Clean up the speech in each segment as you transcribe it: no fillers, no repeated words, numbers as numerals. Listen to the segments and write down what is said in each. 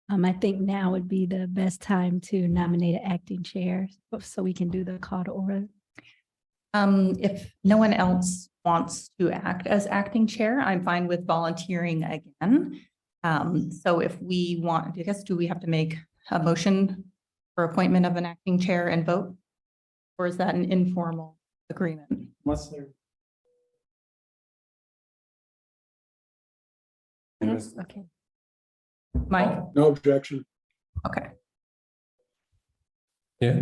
I think now would be the best time to nominate an acting chair, so we can do the call to order. If no one else wants to act as acting chair, I'm fine with volunteering again. So if we want, I guess, do we have to make a motion for appointment of an acting chair and vote? Or is that an informal agreement? Unless there. Yes, okay. Mike? No objection. Okay. Yeah.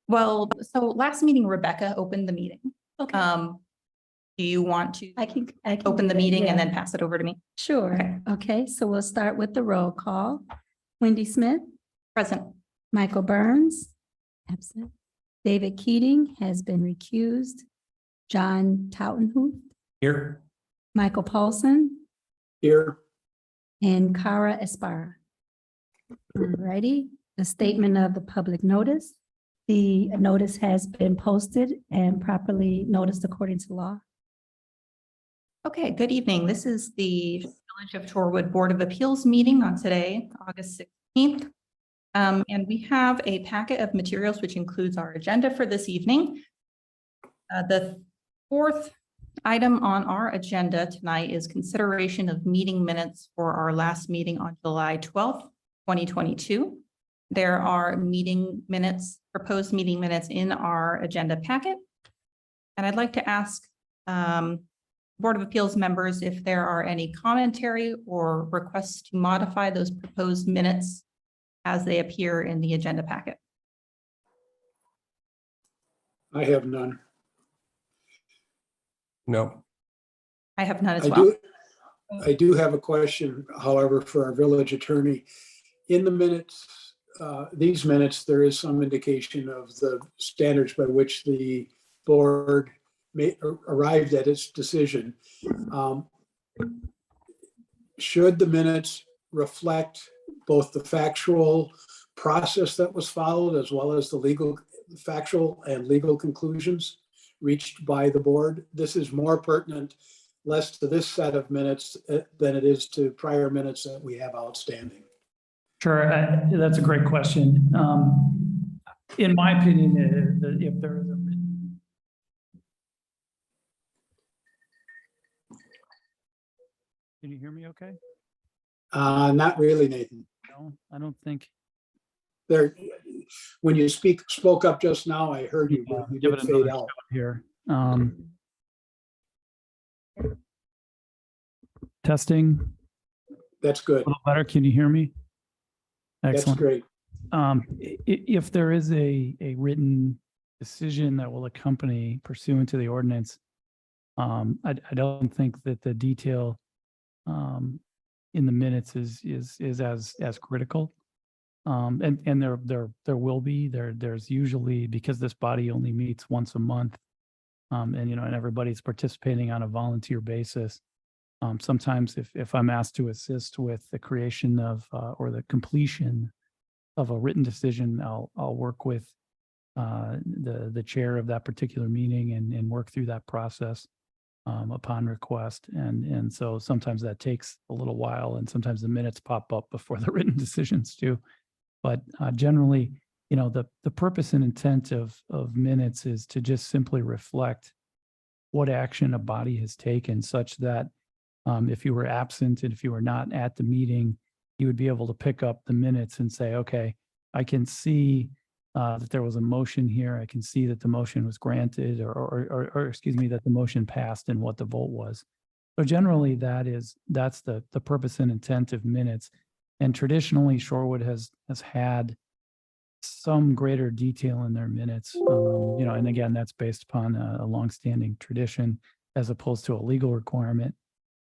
Well, so last meeting, Rebecca opened the meeting. Okay. Do you want to I can open do the that, meeting yeah. and then pass it over to me? Sure. Okay. Okay, so we'll start with the roll call. Wendy Smith, Present. Michael Burns, absent. David Keating has been recused. John Tautenhuth, Here. Michael Paulson, Here. and Cara Esparra. Alrighty, the statement of the public notice. The notice has been posted and properly noticed according to law. Okay, good evening. This is the Village of Shorewood Board of Appeals meeting on today, August 16th. And we have a packet of materials which includes our agenda for this evening. The fourth item on our agenda tonight is consideration of meeting minutes for our last meeting on July 12th, 2022. There are meeting minutes, proposed meeting minutes in our agenda packet. And I'd like to ask Board of Appeals members if there are any commentary or requests to modify those proposed minutes as they appear in the agenda packet. I have none. No. I have none as well. I do have a question, however, for our village attorney. In the minutes, these minutes, there is some indication of the standards by which the board arrived at its decision. Should the minutes reflect both the factual process that was followed as well as the legal, factual and legal conclusions reached by the board? This is more pertinent, less to this set of minutes than it is to prior minutes that we have outstanding. Sure, that's a great question. In my opinion, if there is a written. Can you hear me okay? Not really, Nathan. No, I don't think. There, when you spoke up just now, I heard you, but you Give did it fade another out. shot here. Testing, That's a good. little better. Can you hear me? That's Excellent. great. If there is a written decision that will accompany pursuant to the ordinance, I don't think that the detail in the minutes is as critical. And there will be, there's usually, because this body only meets once a month, and and everybody's participating on a volunteer basis. Sometimes if I'm asked to assist with the creation of or the completion of a written decision, I'll work with the chair of that particular meeting and work through that process upon request. And so sometimes that takes a little while, and sometimes the minutes pop up before the written decisions do. But generally, the purpose and intent of minutes is to just simply reflect what action a body has taken, such that if you were absent and if you were not at the meeting, you would be able to pick up the minutes and say, okay, I can see that there was a motion here. I can see that the motion was granted, or excuse me, that the motion passed and what the vote was. So generally, that's the purpose and intent of minutes. And traditionally, Shorewood has had some greater detail in their minutes, and again, that's based upon a longstanding tradition as opposed to a legal requirement.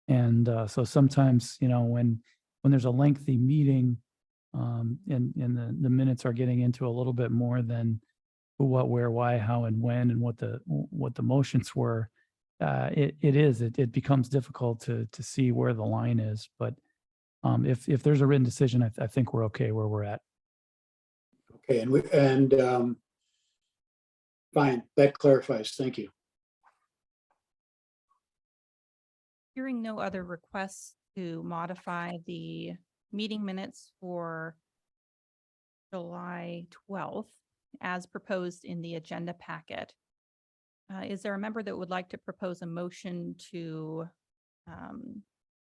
And so sometimes, when there's a lengthy meeting, and the minutes are getting into a little bit more than who, what, where, why, how, and when, and what the motions were, it becomes difficult to see where the line is. But if there's a written decision, I think we're okay where we're at. Okay, fine, that clarifies. Thank you. Hearing no other requests to modify the meeting minutes for July 12th as proposed in the agenda packet. Is there a member that would like to propose a motion to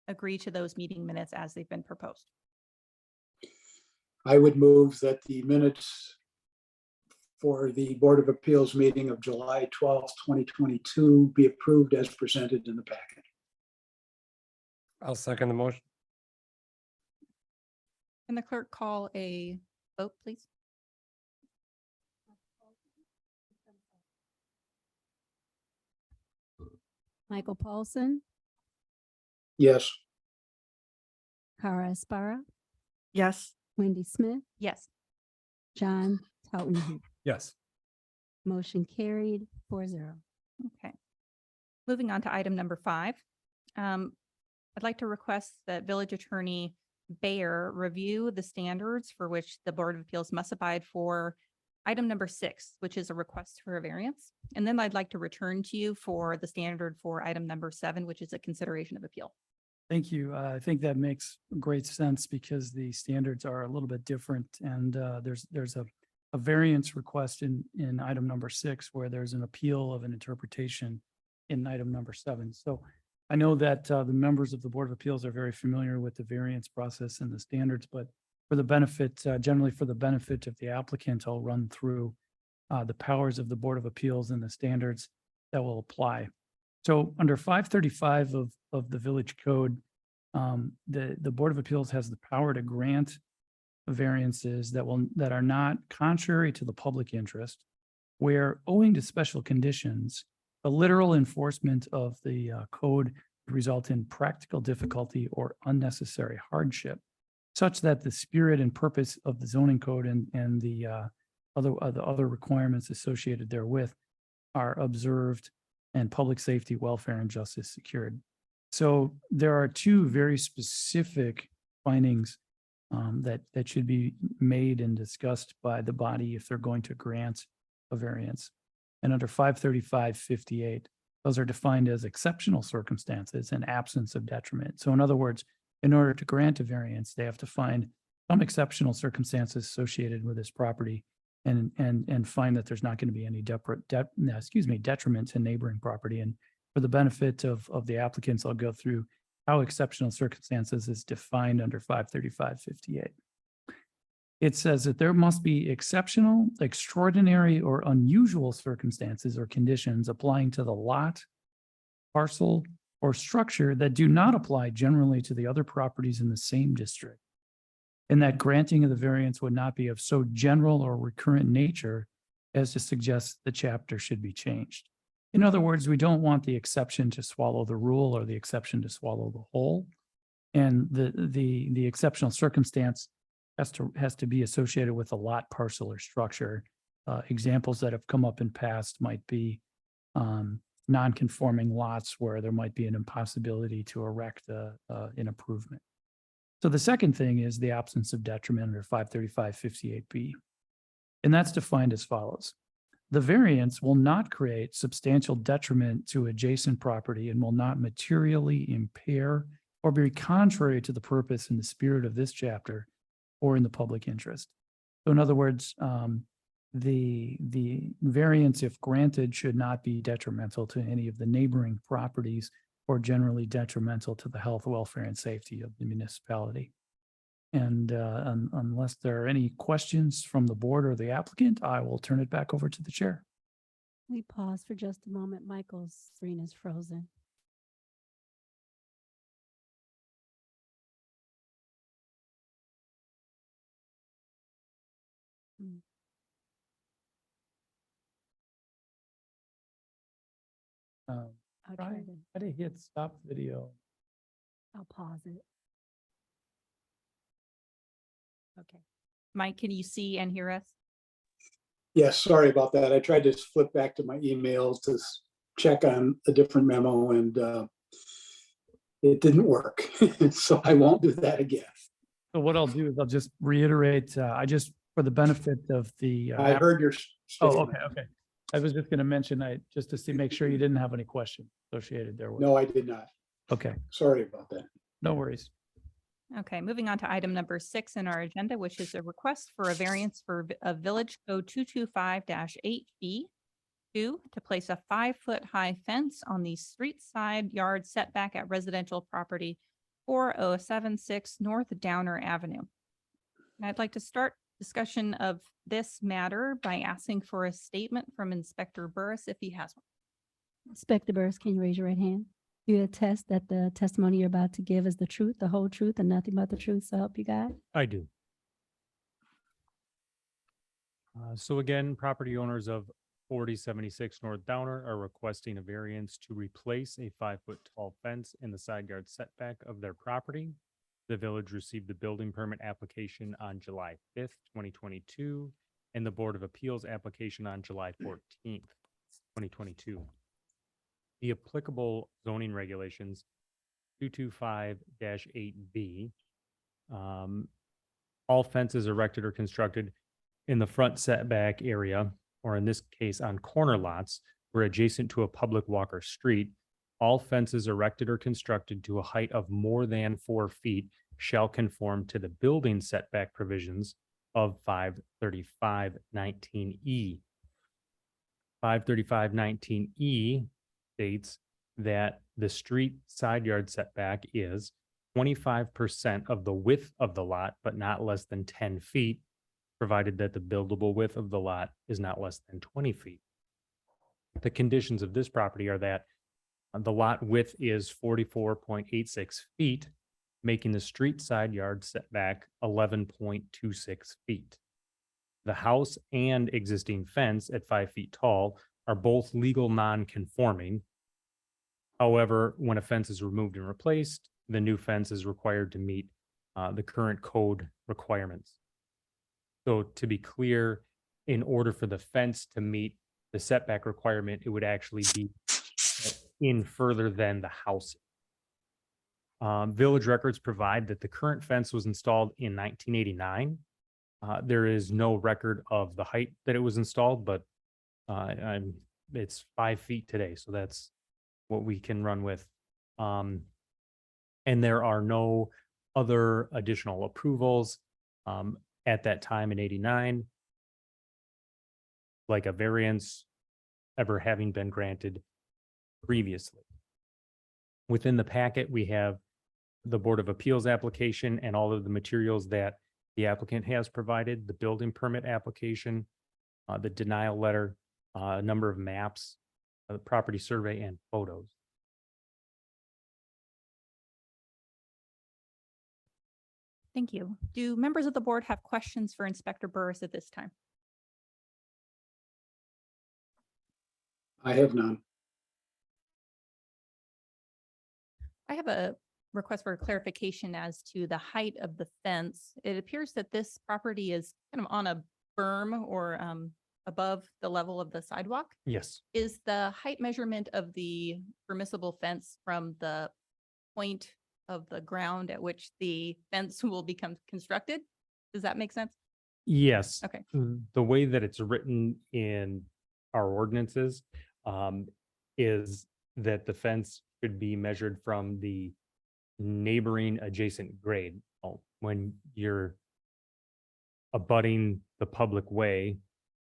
agree to those meeting minutes as they've been proposed? I would move that the minutes for the Board of Appeals meeting of July 12th, 2022 be approved as presented in the packet. I'll second the motion. Can the clerk call a vote, please? Michael Paulson, Yes. Cara Esparra, Yes. Wendy Smith, Yes. John Talton. Yes. Motion carried 4-0. Okay. Moving on to item number 5. I'd like to request that Village Attorney Bayer review the standards for which the Board of Appeals must abide for item number 6, which is a request for a variance. And then I'd like to return to you for the standard for item number 7, which is a consideration of appeal. Thank you. I think that makes great sense because the standards are a little bit different and there's a variance request in item number 6 where there's an appeal of an interpretation in item number 7. So I know that the members of the Board of Appeals are very familiar with the variance process and the standards, but for the benefit, generally for the benefit of the applicant, I'll run through the powers of the Board of Appeals and the standards that will apply. So under 535 of the Village Code, the Board of Appeals has the power to grant variances that are not contrary to the public interest, where owing to special conditions, the literal enforcement of the code would result in practical difficulty or unnecessary hardship, such that the spirit and purpose of the zoning code and the other requirements associated therewith are observed and public safety, welfare, and justice secured. So there are 2 very specific findings that should be made and discussed by the body if they're going to grant a variance. And under 535-58, those are defined as exceptional circumstances and absence of detriment. So in other words, in order to grant a variance, they have to find some exceptional circumstances associated with this property and find that there's not going to be any detriment to neighboring property. And for the benefit of the applicants, I'll go through how exceptional circumstances is defined under 535-58. It says that there must be exceptional, extraordinary, or unusual circumstances or conditions applying to the lot, parcel, or structure that do not apply generally to the other properties in the same district, and that granting of the variance would not be of so general or recurrent nature as to suggest the chapter should be changed. In other words, we don't want the exception to swallow the rule or the exception to swallow the whole. And the exceptional circumstance has to be associated with a lot, parcel, or structure. Examples that have come up in past might be non-conforming lots where there might be an impossibility to erect an improvement. So the second thing is the absence of detriment under 535-58B. And that's defined as follows. The variance will not create substantial detriment to adjacent property and will not materially impair or be contrary to the purpose and the spirit of this chapter or in the public interest. So in other words, the variance, if granted, should not be detrimental to any of the neighboring properties or generally detrimental to the health, welfare, and safety of the municipality. And unless there are any questions from the board or the applicant, I will turn it back over to the chair. We pause for just a moment. Michael's screen is frozen. I'll I'll try to, Try to hit stop video. I'll pause it. Okay. Mike, can you see and hear us? Yes, sorry about that. I tried to flip back to my emails to check on a different memo and it didn't work. So I won't do that again. So what I'll do is I'll just reiterate, for the benefit of the. I heard your Oh, statement. okay. I was just going to mention, just to make sure you didn't have any questions associated there with. No, I did not. Okay, Sorry about that. no worries. Okay, moving on to item number 6 in our agenda, which is a request for a variance for a Village Code 225-8B. To place a 5-foot high fence on the street side yard setback at residential property 4076 North Downer Avenue. And I'd like to start discussion of this matter by asking for a statement from Inspector Burris if he has one. Inspector Burris, can you raise your right hand? Do you attest that the testimony you're about to give is the truth, the whole truth, and nothing but the truth, so help you God? I do. So again, property owners of 4076 North Downer are requesting a variance to replace a 5-foot tall fence in the side yard setback of their property. The village received the building permit application on July 5th, 2022, and the Board of Appeals application on July 14th, 2022. The applicable zoning regulations 225-8B. All fences erected or constructed in the front setback area, or in this case on corner lots, were adjacent to a public walk or street. All fences erected or constructed to a height of more than 4 feet shall conform to the building setback provisions of 535-19E. 535-19E states that the street side yard setback is 25% of the width of the lot, but not less than 10 feet, provided that the buildable width of the lot is not less than 20 feet. The conditions of this property are that the lot width is 44.86 feet, making the street side yard setback 11.26 feet. The house and existing fence at 5 feet tall are both legal non-conforming. However, when a fence is removed and replaced, the new fence is required to meet the current code requirements. So to be clear, in order for the fence to meet the setback requirement, it would actually be in further than the house. Village records provide that the current fence was installed in 1989. There is no record of the height that it was installed, but it's 5 feet today, so that's what we can run with. And there are no other additional approvals at that time in 89, like a variance ever having been granted previously. Within the packet, we have the Board of Appeals application and all of the materials that the applicant has provided, the building permit application, the denial letter, a number of maps, the property survey, and photos. Thank you. Do members of the board have questions for Inspector Burris at this time? I have none. I have a request for clarification as to the height of the fence. It appears that this property is kind of on a berm or above the level of the sidewalk. Yes, Is the height measurement of the permissible fence from the point of the ground at which the fence will become constructed? Does that make sense? yes. Okay. The way that it's written in our ordinances is that the fence should be measured from the neighboring adjacent grade. When you're abutting the public way,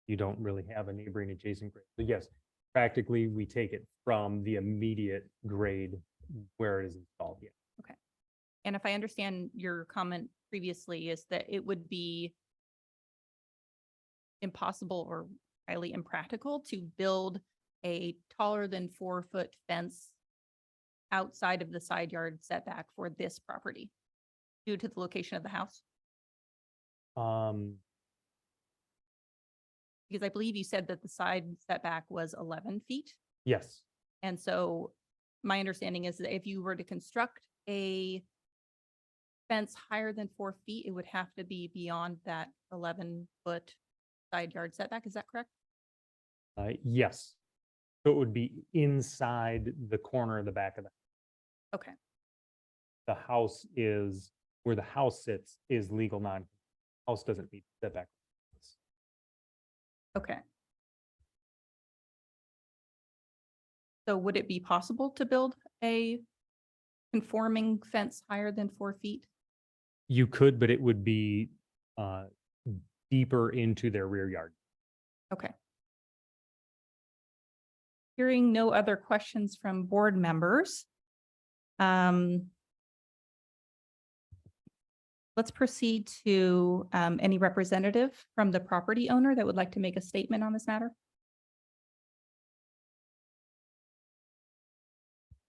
you don't really have a neighboring adjacent grade. So yes, practically, we take it from the immediate grade where it is installed. Yeah. And if I understand your comment previously, is that it would be impossible or highly impractical to build a taller than 4-foot fence outside of the side yard setback for this property due to the location of the house? Because I believe you said that the side setback was 11 feet. Yes. And so my understanding is that if you were to construct a fence higher than 4 feet, it would have to be beyond that 11-foot side yard setback. Is that correct? Yes. So it would be inside the corner of the back of Okay. the house is where the house sits is legal non. House doesn't meet setback. Okay. So would it be possible to build a conforming fence higher than 4 feet? You could, but it would be deeper into their rear yard. Okay. Hearing no other questions from board members. Let's proceed to any representative from the property owner that would like to make a statement on this matter.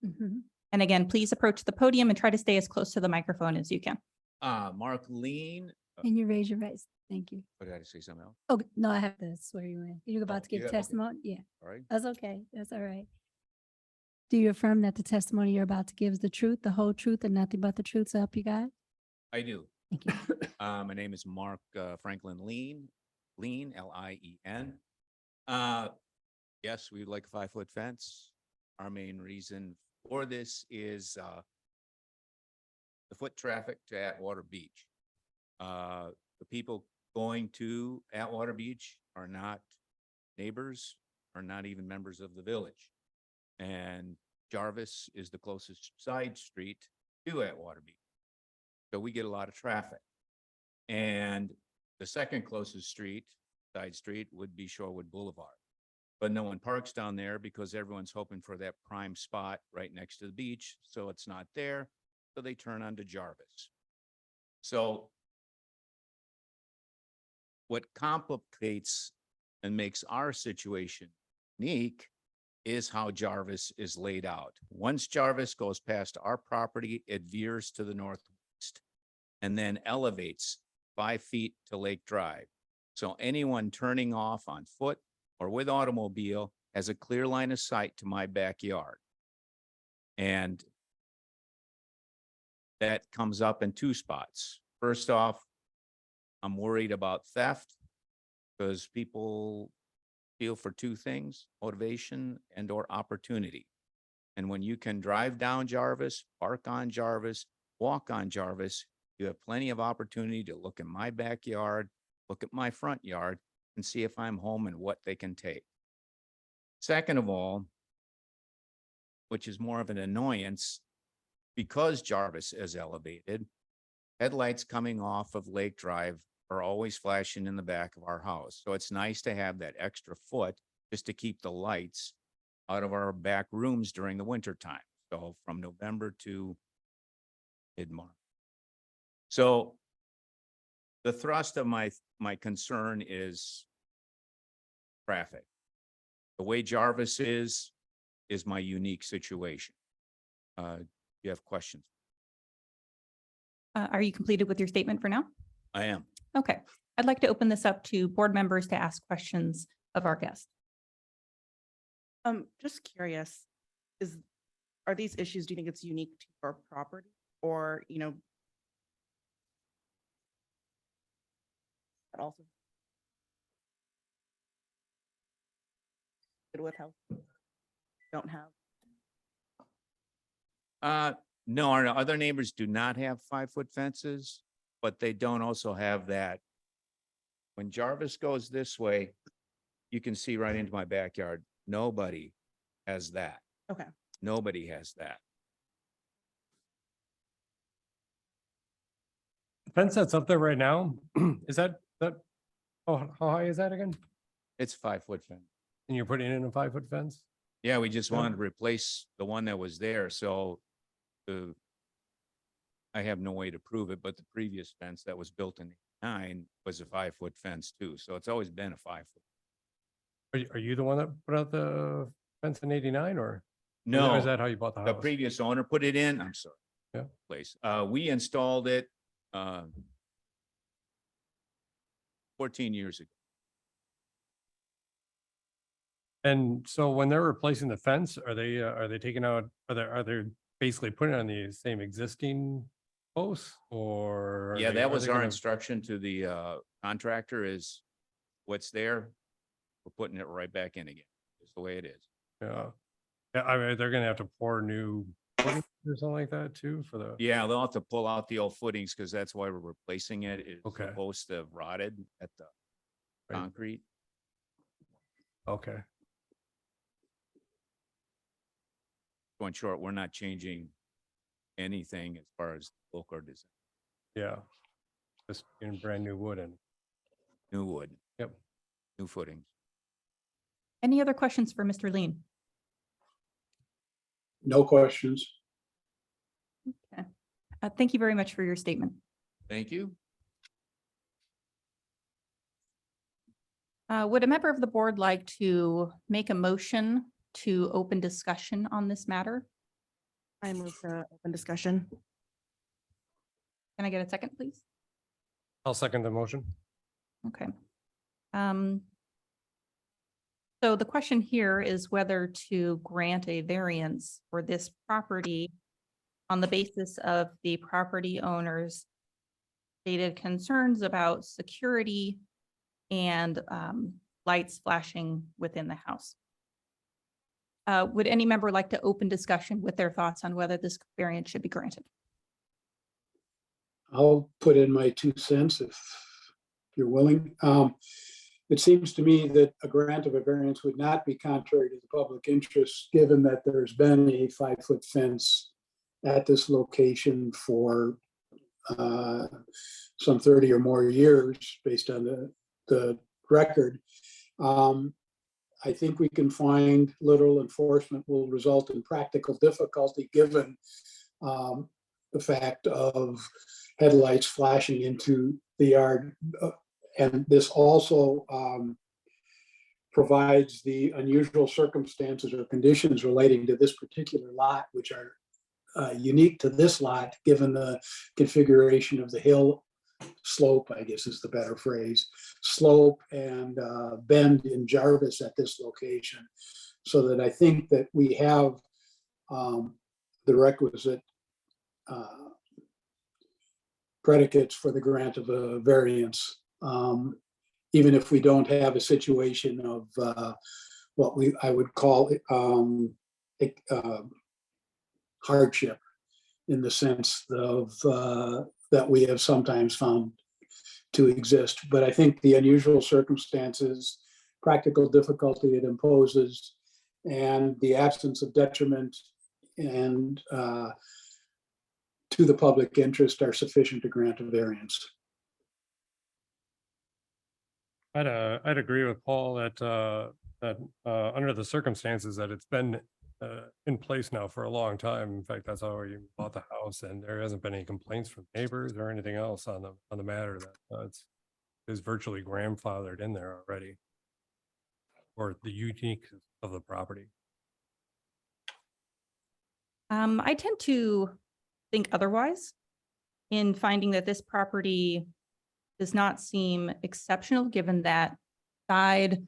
Mhm. And again, please approach the podium and try to stay as close to the microphone as you can. Mark Lean, Can you raise your voice? Thank you. what did I say, something else? Oh, no, I have to swear you in. You're about to you give have- okay. testimony? Yeah, All right. that's okay. That's all right. Do you affirm that the testimony you're about to give is the truth, the whole truth, and nothing but the truth, so help you God? I do. Thank you. My name is Mark Franklin Lean, Lean. Yes, we'd like a 5-foot fence. Our main reason for this is the foot traffic to Atwater Beach. The people going to Atwater Beach are not neighbors, are not even members of the village. And Jarvis is the closest side street to Atwater Beach. So we get a lot of traffic. And the second closest street, side street, would be Shorewood Boulevard. But no one parks down there because everyone's hoping for that prime spot right next to the beach. So it's not there. So they turn onto Jarvis. So what complicates and makes our situation unique is how Jarvis is laid out. Once Jarvis goes past our property, it veers to the northwest and then elevates 5 feet to Lake Drive. So anyone turning off on foot or with automobile has a clear line of sight to my backyard. And that comes up in 2 spots. First off, I'm worried about theft because people feel for 2 things, motivation and or opportunity. And when you can drive down Jarvis, park on Jarvis, walk on Jarvis, you have plenty of opportunity to look in my backyard, look at my front yard, and see if I'm home and what they can take. Second of all, which is more of an annoyance, because Jarvis is elevated, headlights coming off of Lake Drive are always flashing in the back of our house. So it's nice to have that extra foot just to keep the lights out of our back rooms during the winter time. So from November to mid-March. So the thrust of my concern is traffic. The way Jarvis is my unique situation. You have questions? Are you completed with your statement for now? I am. Okay, I'd like to open this up to board members to ask questions of our guest. Just curious, are these issues, do you think it's unique to your property or, but also good with how don't have? No, our other neighbors do not have 5-foot fences, but they don't also have that. When Jarvis goes this way, you can see right into my backyard. Nobody has that. Okay. Nobody has that. Fence that's up there right now, is that, how high is that again? It's 5-foot fence. And you're putting in a 5-foot fence? Yeah, we just Yeah. wanted to replace the one that was there, so I have no way to prove it, but the previous fence that was built in '89 was a 5-foot fence too, so it's always been a 5-foot. Are you the one that put out the fence in '89 or? No, Is that how you bought the the house? previous owner put it in, I'm sorry. Yeah. Place, we installed it 14 years ago. And so when they're replacing the fence, are they taking out, are they basically putting on the same existing posts or? Yeah, that was our gonna- instruction to the contractor is what's there, we're putting it right back in again. It's the way it is. Yeah. Yeah, I mean, they're gonna have to pour new footings or something like that too for the, Yeah, they'll have to pull out the old footings because that's why we're replacing it. It's Okay. supposed to have rotted at the Right. concrete. okay. Going short, we're not changing anything as far as look or design. Yeah. Just in brand new wood and, New wood, yep. new footings. Any other questions for Mr. Lean? No questions. Okay. Thank you very much for your statement. Thank you. Would a member of the board like to make a motion to open discussion on this matter? I move to open discussion. Can I get a second, please? I'll second the motion. Okay. So the question here is whether to grant a variance for this property on the basis of the property owner's stated concerns about security and lights flashing within the house. Would any member like to open discussion with their thoughts on whether this variance should be granted? I'll put in my 2 cents if you're willing. It seems to me that a grant of a variance would not be contrary to the public interest, given that there's been a 5-foot fence at this location for some 30 or more years, based on the record. I think we can find literal enforcement will result in practical difficulty, given the fact of headlights flashing into the yard. And this also provides the unusual circumstances or conditions relating to this particular lot, which are unique to this lot, given the configuration of the hill slope, I guess is the better phrase, slope and bend in Jarvis at this location. So that I think that we have the requisite predicates for the grant of a variance, even if we don't have a situation of what I would call hardship, in the sense of that we have sometimes found to exist. But I think the unusual circumstances, practical difficulty it imposes, and the absence of detriment and to the public interest are sufficient to grant a variance. I'd agree with Paul that under the circumstances that it's been in place now for a long time. In fact, that's how we bought the house, and there hasn't been any complaints from neighbors or anything else on the matter. That it's virtually grandfathered in there already, or the unique of the property. I tend to think otherwise, in finding that this property does not seem exceptional, given that side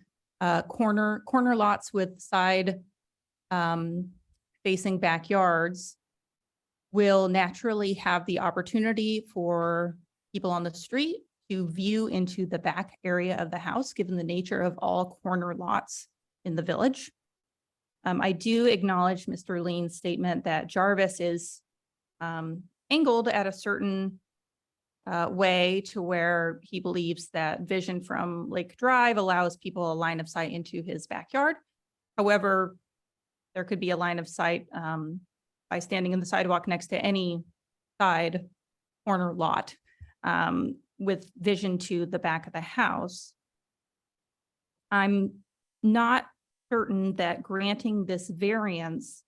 corner lots with side facing backyards will naturally have the opportunity for people on the street to view into the back area of the house, given the nature of all corner lots in the village. I do acknowledge Mr. Lean's statement that Jarvis is angled at a certain way to where he believes that vision from Lake Drive allows people a line of sight into his backyard. However, there could be a line of sight by standing in the sidewalk next to any side corner lot with vision to the back of the house. I'm not certain that granting this variance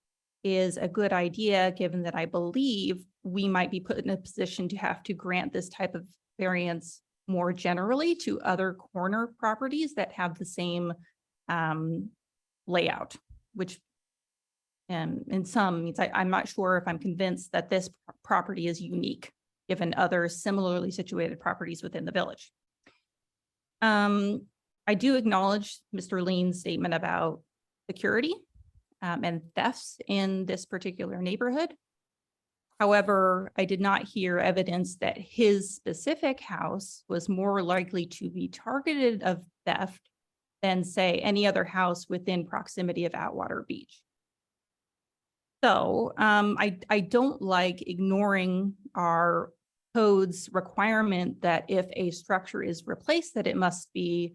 is a good idea, given that I believe we might be put in a position to have to grant this type of variance more generally to other corner properties that have the same layout, which in some means I'm not sure if I'm convinced that this property is unique, given other similarly situated properties within the village. I do acknowledge Mr. Lean's statement about security and thefts in this particular neighborhood. However, I did not hear evidence that his specific house was more likely to be targeted of theft than, say, any other house within proximity of Atwater Beach. So I don't like ignoring our code's requirement that if a structure is replaced, that it must be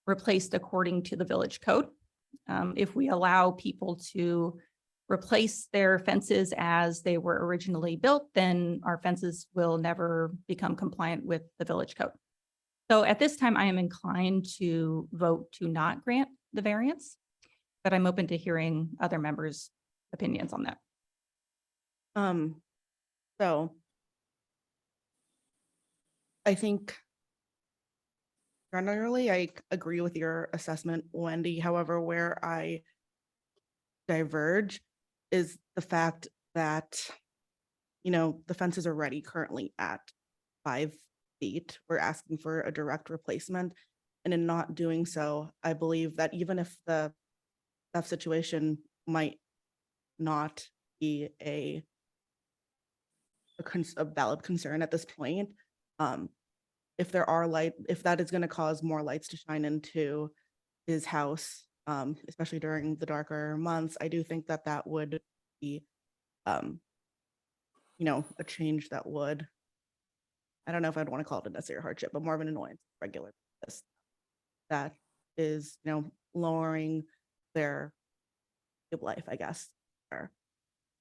replaced according to the village code. If we allow people to replace their fences as they were originally built, then our fences will never become compliant with the village code. So at this time, I am inclined to vote to not grant the variance, but I'm open to hearing other members' opinions on that. So I think generally I agree with your assessment, Wendy. However, where I diverge is the fact that, you know, the fence is already currently at 5 feet. We're asking for a direct replacement. And in not doing so, I believe that even if the theft situation might not be a valid concern at this point, if there are if that is going to cause more lights to shine into his house, especially during the darker months, I do think that that would be, you know, a change that would, I don't know if I'd want to call it a necessary hardship, but more of an annoyance, regular, that is, you know, lowering their life, I guess.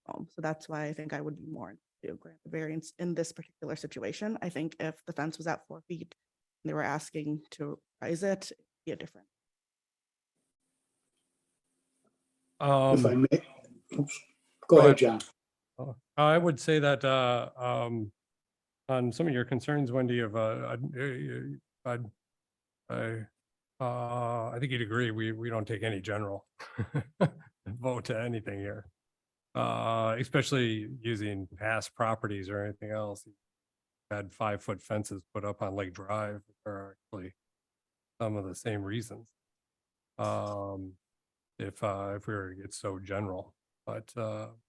So that's why I think I would be more to grant the variance in this particular situation. I think if the fence was at 4 feet and they were asking to raise it, it'd be a different. If I Um, may, oops. Go ahead, John. I would say that, on some of your concerns, Wendy, of, I think you'd agree, we don't take any general vote to anything here. Especially using past properties or anything else. Had 5-foot fences put up on Lake Drive are actually some of the same reasons. If we were to get so general, but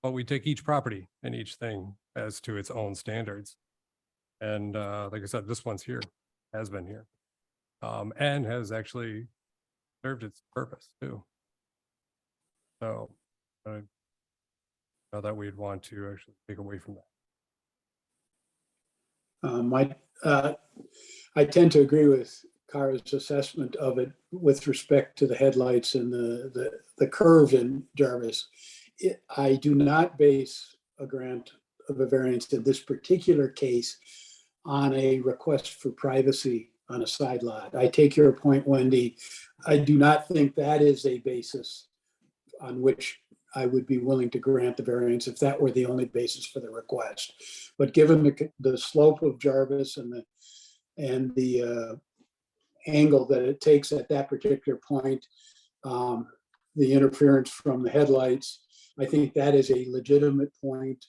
we take each property and each thing as to its own standards. And like I said, this one's here, has been here, and has actually served its purpose too. So that we'd want to actually take away from that. I tend to agree with Kara's assessment of it with respect to the headlights and the curve in Jarvis. I do not base a grant of a variance in this particular case on a request for privacy on a side lot. I take your point, Wendy. I do not think that is a basis on which I would be willing to grant the variance if that were the only basis for the request. But given the slope of Jarvis and the angle that it takes at that particular point, the interference from the headlights, I think that is a legitimate point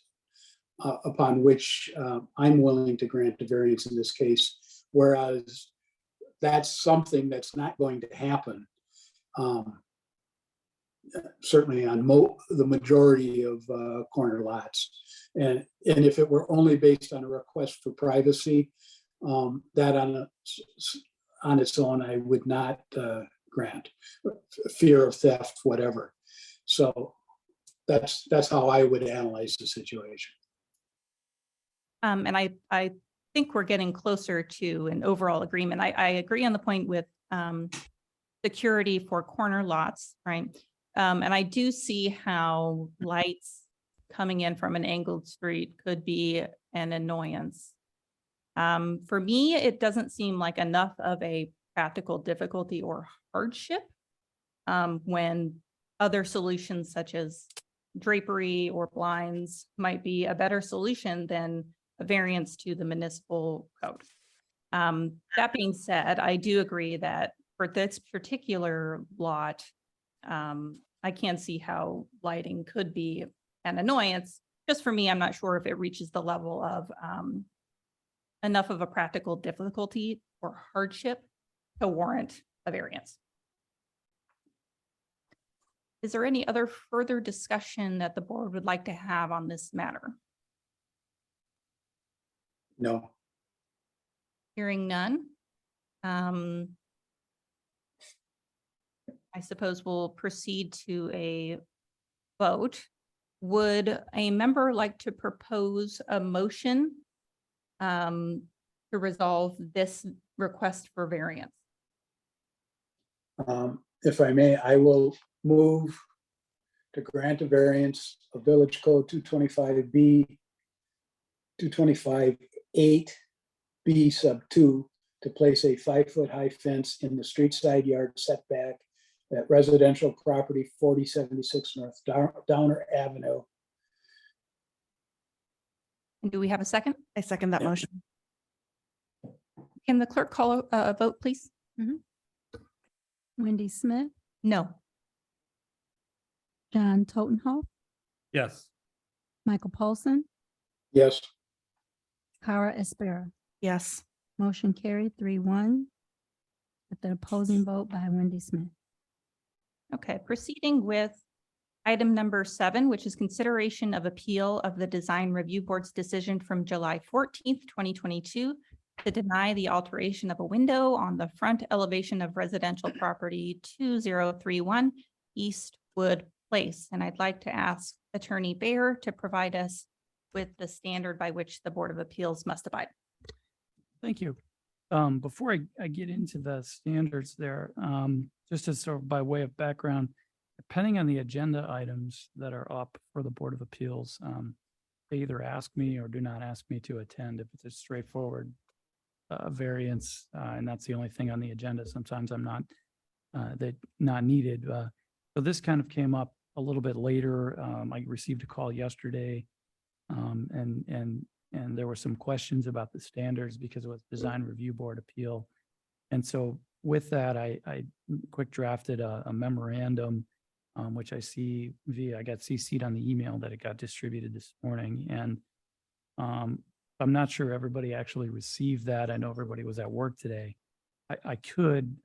upon which I'm willing to grant the variance in this case, whereas that's something that's not going to happen. Certainly on the majority of corner lots. And if it were only based on a request for privacy, that on its own, I would not grant. Fear of theft, whatever. So that's how I would analyze the situation. And I think we're getting closer to an overall agreement. I agree on the point with security for corner lots, right? And I do see how lights coming in from an angled street could be an annoyance. For me, it doesn't seem like enough of a practical difficulty or hardship when other solutions such as drapery or blinds might be a better solution than a variance to the municipal code. That being said, I do agree that for this particular lot, I can't see how lighting could be an annoyance. Just for me, I'm not sure if it reaches the level of enough of a practical difficulty or hardship to warrant a variance. Is there any other further discussion that the board would like to have on this matter? No. Hearing none. I suppose we'll proceed to a vote. Would a member like to propose a motion to resolve this request for variance? If I may, I will move to grant a variance of Village Code 225B, 225-8B sub 2 to place a 5-foot high fence in the street side yard setback at residential property 4076 North Downer Avenue. And do we have a second? I second that motion. Can the clerk call a vote, please? Wendy Smith, No. John Totenhoff, Yes. Michael Paulson, Yes, Cara Espera. Yes. Motion carried 3-1 with an opposing vote by Wendy Smith. Okay, proceeding with item number 7, which is consideration of appeal of the Design Review Board's decision from July 14th, 2022 to deny the alteration of a window on the front elevation of residential property 2031 Eastwood Place. And I'd like to ask Attorney Bayer to provide us with the standard by which the Board of Appeals must abide. Thank you. Before I get into the standards there, just as sort of by way of background, depending on the agenda items that are up for the Board of Appeals, they either ask me or do not ask me to attend if it's a straightforward variance, and that's the only thing on the agenda. Sometimes I'm not not needed. So this kind of came up a little bit later. I received a call yesterday, and there were some questions about the standards because it was Design Review Board appeal. And so with that, I quick drafted a memorandum, which I got CC'd on the email that it got distributed this morning. And I'm not sure everybody actually received that. I know everybody was at work today. I could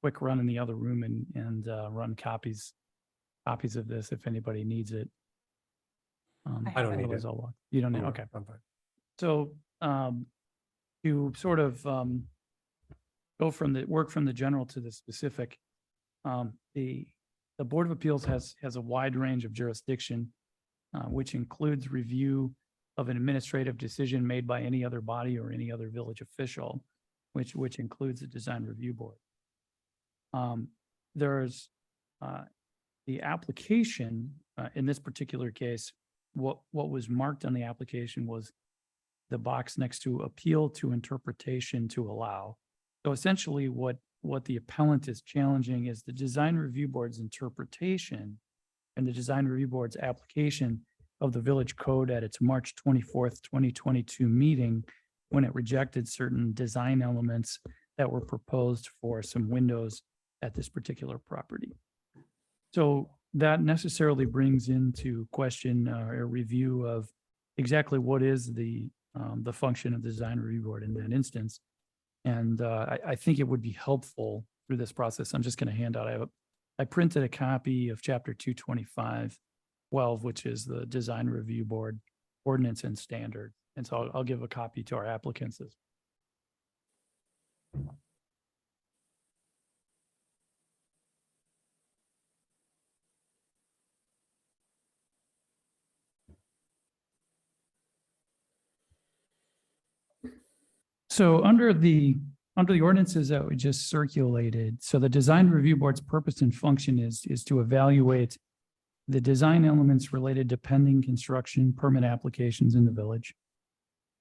quick run in the other room and run copies of this if anybody needs it. I don't need Otherwise it. I'll walk. You don't need, No, okay. I'm fine. So to sort of go from the work from the general to the specific, the Board of Appeals has a wide range of jurisdiction, which includes review of an administrative decision made by any other body or any other village official, which includes the Design Review Board. There's the application in this particular case. What was marked on the application was the box next to appeal to interpretation to allow. So essentially what the appellant is challenging is the Design Review Board's interpretation and the Design Review Board's application of the village code at its March 24th, 2022 meeting, when it rejected certain design elements that were proposed for some windows at this particular property. So that necessarily brings into question a review of exactly what is the function of the Design Review Board in that instance. And I think it would be helpful through this process. I'm just going to hand out, I printed a copy of Chapter 225-12, which is the Design Review Board ordinance and standard. And so I'll give a copy to our applicants. So under the ordinances that we just circulated, so the Design Review Board's purpose and function is to evaluate the design elements related to pending construction permit applications in the village.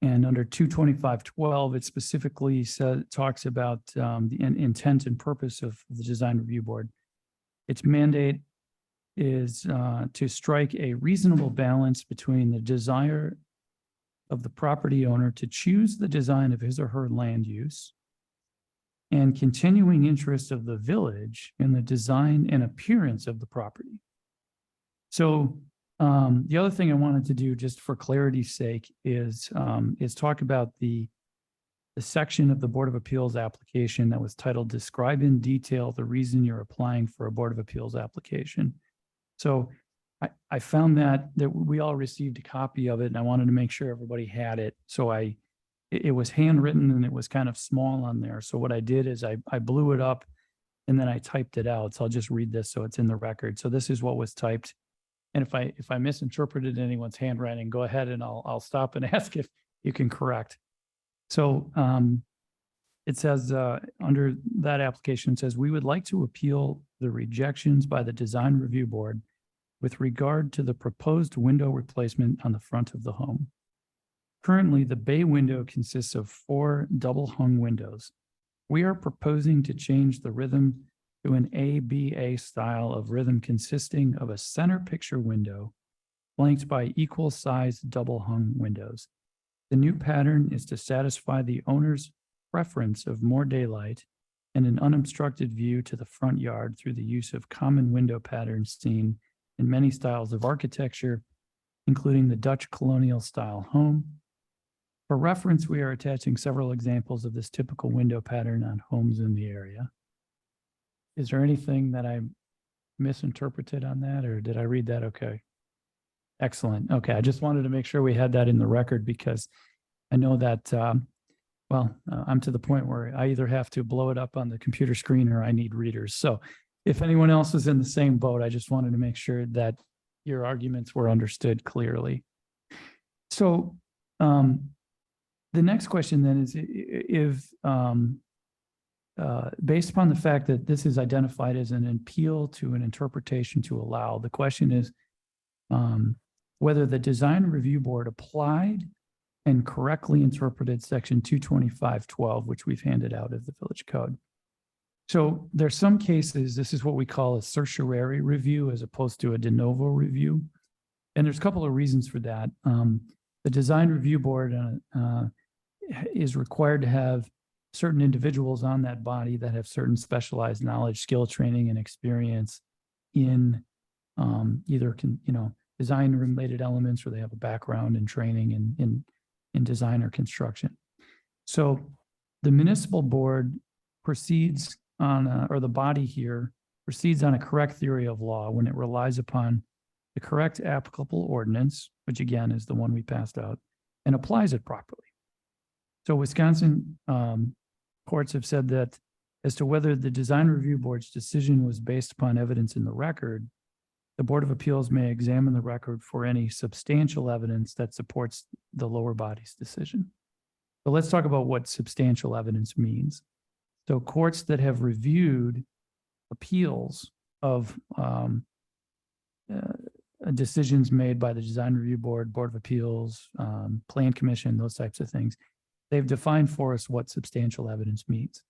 And under 225-12, it specifically talks about the intent and purpose of the Design Review Board. Its mandate is to strike a reasonable balance between the desire of the property owner to choose the design of his or her land use and continuing interest of the village in the design and appearance of the property. So the other thing I wanted to do, just for clarity's sake, is talk about the section of the Board of Appeals application that was titled "Describe in detail the reason you're applying for a Board of Appeals application." So I found that we all received a copy of it, and I wanted to make sure everybody had it. So it was handwritten and it was kind of small on there. So what I did is I blew it up and then I typed it out. So I'll just read this so it's in the record. So this is what was typed. And if I misinterpreted anyone's handwriting, go ahead and I'll stop and ask if you can correct. So it says under that application, it says, we would like to appeal the rejections by the Design Review Board with regard to the proposed window replacement on the front of the home. Currently, the bay window consists of 4 double hung windows. We are proposing to change the rhythm to an ABA style of rhythm consisting of a center picture window flanked by equal sized double hung windows. The new pattern is to satisfy the owner's preference of more daylight and an unobstructed view to the front yard through the use of common window patterns seen in many styles of architecture, including the Dutch colonial style home. For reference, we are attaching several examples of this typical window pattern on homes in the area. Is there anything that I misinterpreted on that, or did I read that okay? Excellent. Okay, I just wanted to make sure we had that in the record because I know that, I'm to the point where I either have to blow it up on the computer screen or I need readers. So if anyone else is in the same boat, I just wanted to make sure that your arguments were understood clearly. So the next question then is if based upon the fact that this is identified as an appeal to an interpretation to allow, the question is whether the design review board applied and correctly interpreted section 225.12, which we've handed out of the village code. So there's some cases, this is what we call a certiorari review as opposed to a de novo review. And there's a couple of reasons for that. The design review board is required to have certain individuals on that body that have certain specialized knowledge, skill, training, and experience in either design related elements, or they have a background in training in design or construction. So the municipal board proceeds on, or the body here proceeds on a correct theory of law when it relies upon the correct applicable ordinance, which again is the one we passed out, and applies it properly. So Wisconsin courts have said that as to whether the design review board's decision was based upon evidence in the record, the Board of Appeals may examine the record for any substantial evidence that supports the lower body's decision. So let's talk about what substantial evidence means. So courts that have reviewed appeals of decisions made by the Design Review Board, Board of Appeals, Plan Commission, those types of things, they've defined for us what substantial evidence means.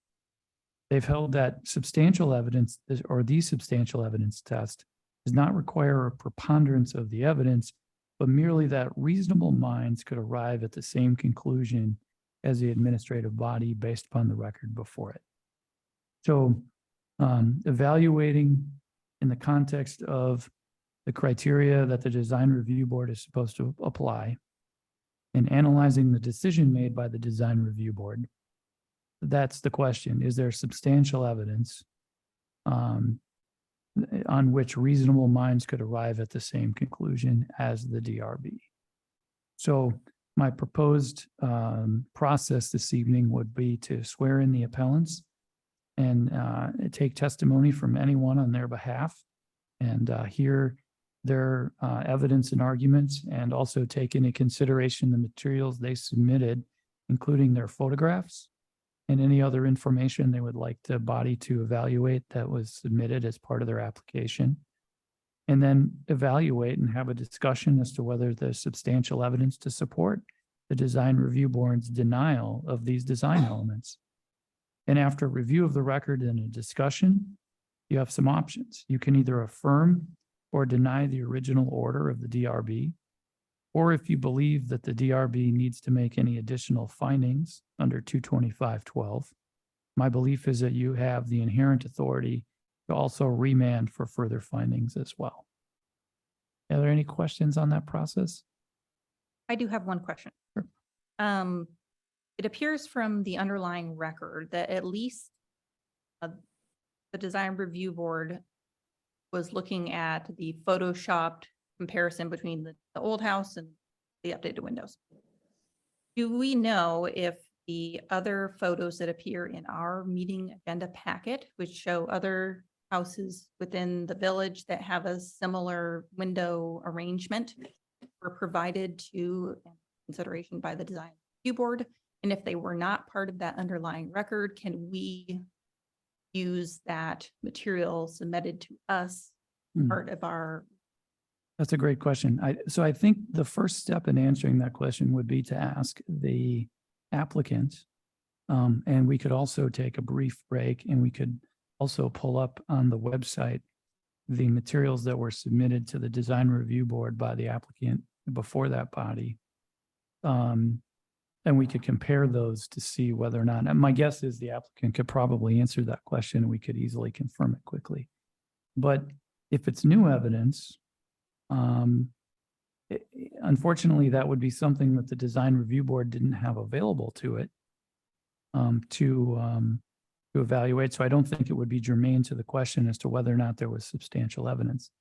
They've held that substantial evidence, or the substantial evidence test, does not require a preponderance of the evidence, but merely that reasonable minds could arrive at the same conclusion as the administrative body based upon the record before it. So evaluating in the context of the criteria that the design review board is supposed to apply and analyzing the decision made by the design review board, that's the question. Is there substantial evidence on which reasonable minds could arrive at the same conclusion as the DRB? So my proposed process this evening would be to swear in the appellants and take testimony from anyone on their behalf and hear their evidence and arguments, and also take into consideration the materials they submitted, including their photographs and any other information they would like the body to evaluate that was submitted as part of their application. And then evaluate and have a discussion as to whether there's substantial evidence to support the design review board's denial of these design elements. And after review of the record and a discussion, you have some options. You can either affirm or deny the original order of the DRB, or if you believe that the DRB needs to make any additional findings under 225.12, my belief is that you have the inherent authority to also remand for further findings as well. Are there any questions on that process? I do have one question. Sure. It appears from the underlying record that at least the design review board was looking at the photoshopped comparison between the old house and the updated windows. Do we know if the other photos that appear in our meeting agenda packet, which show other houses within the village that have a similar window arrangement, were provided to consideration by the design review board? And if they were not part of that underlying record, can we use that material submitted to us Hmm. part of our That's a great question. So I think the first step in answering that question would be to ask the applicant. And we could also take a brief break and we could also pull up on the website the materials that were submitted to the design review board by the applicant before that body. And we could compare those to see whether or not, and my guess is the applicant could probably answer that question and we could easily confirm it quickly. But if it's new evidence, unfortunately, that would be something that the design review board didn't have available to it to evaluate. So I don't think it would be germane to the question as to whether or not there was substantial evidence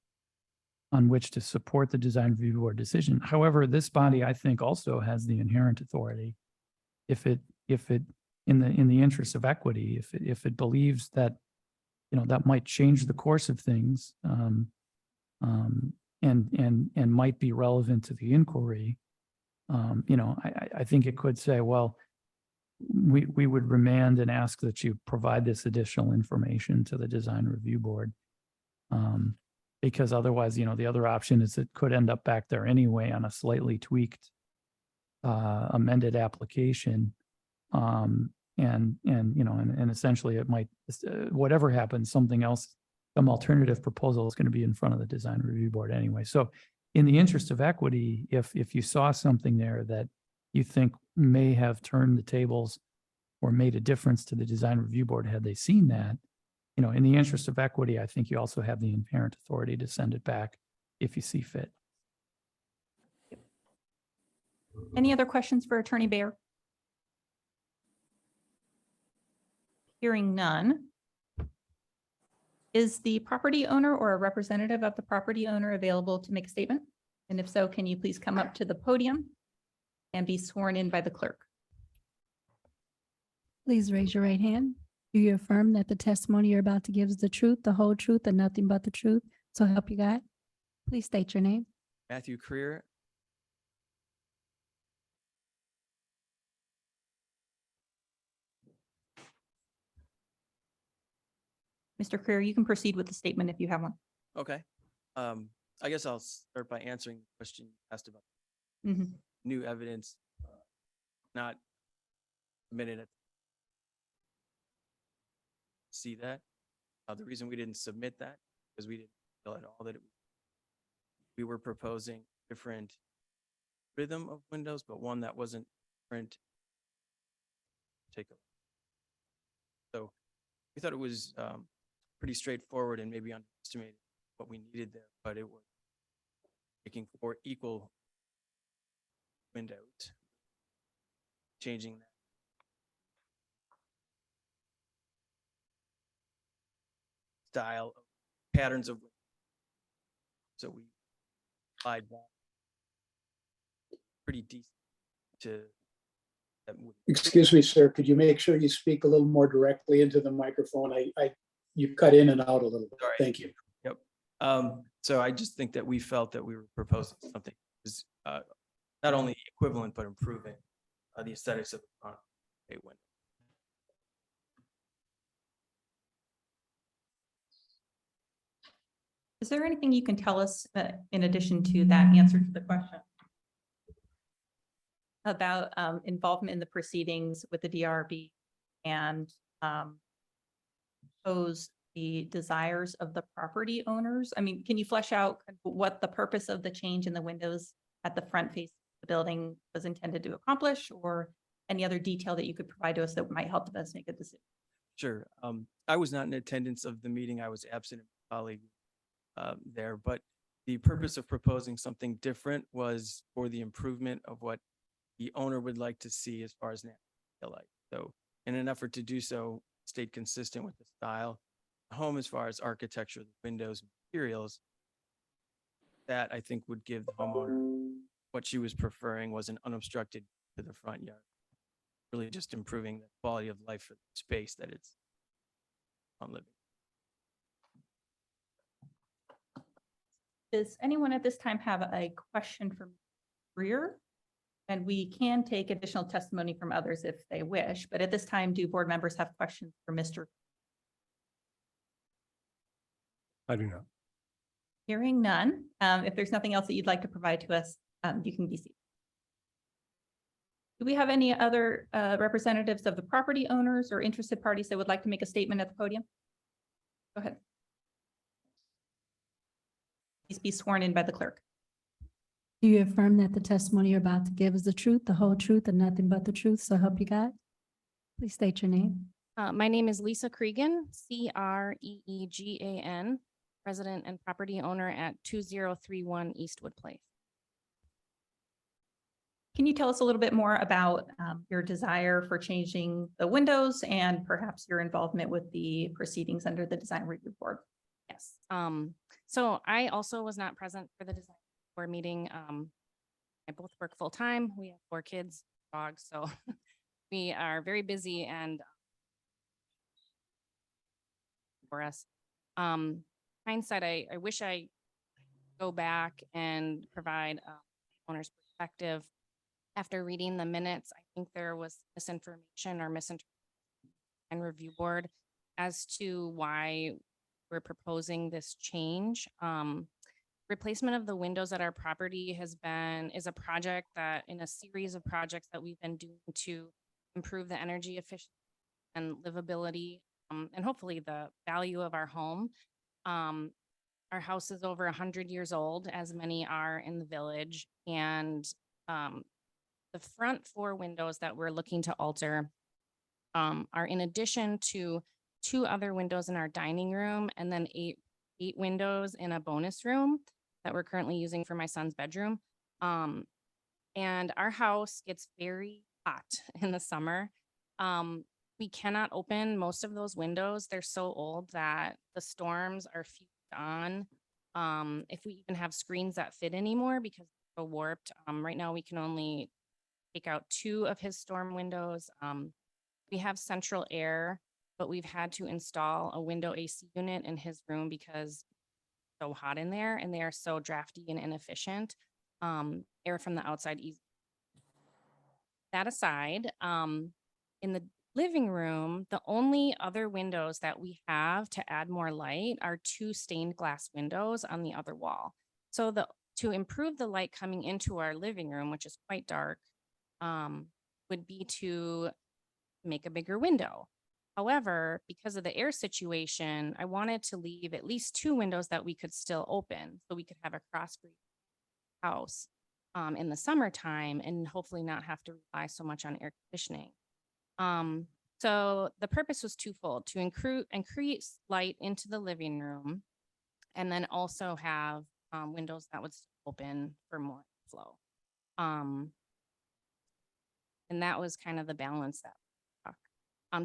on which to support the design review board decision. However, this body, I think, also has the inherent authority if it in the interest of equity, if it believes that, you know, that might change the course of things and might be relevant to the inquiry. You know, I think it could say, well, we would remand and ask that you provide this additional information to the design review board. Because otherwise, you know, the other option is it could end up back there anyway on a slightly tweaked amended application. And you know, and essentially it might, whatever happens, something else, some alternative proposal is going to be in front of the design review board anyway. So in the interest of equity, if you saw something there that you think may have turned the tables or made a difference to the design review board, had they seen that, you know, in the interest of equity, I think you also have the inherent authority to send it back if you see fit. Any other questions for Attorney Bayer? Hearing none. Is the property owner or a representative of the property owner available to make a statement? And if so, can you please come up to the podium and be sworn in by the clerk? Please raise your right hand. Do you affirm that the testimony you're about to give is the truth, the whole truth, and nothing but the truth? So help you God. Please state your name. Matthew Creer. Mr. Creer, you can proceed with the statement if you have one. Okay. I guess I'll start by answering the question you asked about Mhm. new evidence, not submitted at see that. The reason we didn't submit that because we didn't feel at all that we were proposing different rhythm of windows, but one that wasn't different. So we thought it was pretty straightforward and maybe underestimated what we needed there, but it was making 4 equal windows, changing that. Style of patterns of, so we applied that pretty decent to that. Excuse me, sir, could you make sure you speak a little more directly into the microphone? You cut in and out a little bit. Sorry. Thank you. Yep. So I just think that we felt that we were proposing something that was not only equivalent, but improving the aesthetics of the front bay window. Is there anything you can tell us in addition to that answer to the question about involvement in the proceedings with the DRB and pose the desires of the property owners? I mean, can you flesh out what the purpose of the change in the windows at the front face of the building was intended to accomplish, or any other detail that you could provide to us that might help us make a decision? Sure. I was not in attendance of the meeting. I was absent, a colleague there, but the purpose of proposing something different was for the improvement of what the owner would like to see as far as natural light. So in an effort to do so, stayed consistent with the style, the home as far as architecture, the windows, materials, that I think would give the homeowner what she was preferring was an unobstructed to the front yard. Really just improving the quality of life for the space that it's on living. Does anyone at this time have a question for Greer? And we can take additional testimony from others if they wish, but at this time, do board members have questions for Mr.? I do not. Hearing none, if there's nothing else that you'd like to provide to us, you can be seated. Do we have any other representatives of the property owners or interested parties that would like to make a statement at the podium? Go ahead. Please be sworn in by the clerk. Do you affirm that the testimony you're about to give is the truth, the whole truth, and nothing but the truth? So help you God. Please state your name. My name is Lisa Cregan, Creegan, resident and property owner at 2031 Eastwood Place. Can you tell us a little bit more about your desire for changing the windows and perhaps your involvement with the proceedings under the design review board? Yes. So I also was not present for the design board meeting. I both work full time. We have 4 kids, dogs, so we are very busy and for us. Hindsight, I wish I go back and provide owner's perspective. After reading the minutes, I think there was misinformation or misinterpretation and review board as to why we're proposing this change. Replacement of the windows at our property is a project that in a series of projects that we've been doing to improve the energy efficiency and livability, and hopefully the value of our home. Our house is over 100 years old, as many are in the village, and the front 4 windows that we're looking to alter are in addition to 2 other windows in our dining room and then 8 windows in a bonus room that we're currently using for my son's bedroom. And our house gets very hot in the summer. We cannot open most of those windows. They're so old that the storms are fused on. If we even have screens that fit anymore because they're so warped. Right now we can only take out 2 of his storm windows. We have central air, but we've had to install a window AC unit in his room because it's so hot in there and they are so drafty and inefficient. Air from the outside easy. That aside, in the living room, the only other windows that we have to add more light are 2 stained glass windows on the other wall. So to improve the light coming into our living room, which is quite dark, would be to make a bigger window. However, because of the air situation, I wanted to leave at least 2 windows that we could still open so we could have a cross-breed house in the summertime and hopefully not have to rely so much on air conditioning. So the purpose was twofold: to increase light into the living room and then also have windows that would open for more flow. And that was kind of the balance that we struck.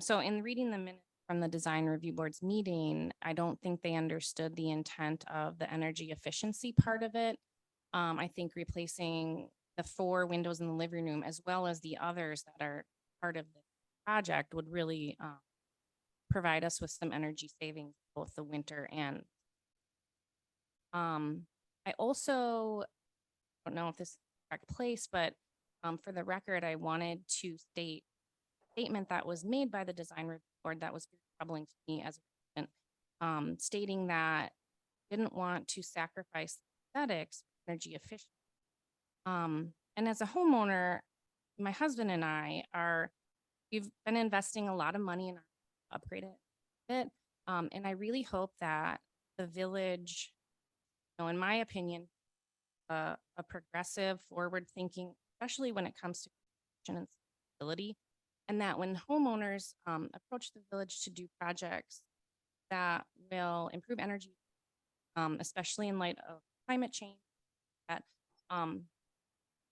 So in reading the minutes from the design review board's meeting, I don't think they understood the intent of the energy efficiency part of it. I think replacing the 4 windows in the living room as well as the others that are part of the project would really provide us with some energy savings, both the winter and I also don't know if this is the correct place, but for the record, I wanted to state a statement that was made by the design review board that was very troubling to me as a resident, stating that didn't want to sacrifice aesthetics, energy efficiency. And as a homeowner, my husband and I we've been investing a lot of money in our upgrade it. And I really hope that the village, in my opinion, a progressive, forward-thinking, especially when it comes to construction and sustainability, and that when homeowners approach the village to do projects that will improve energy, especially in light of climate change, that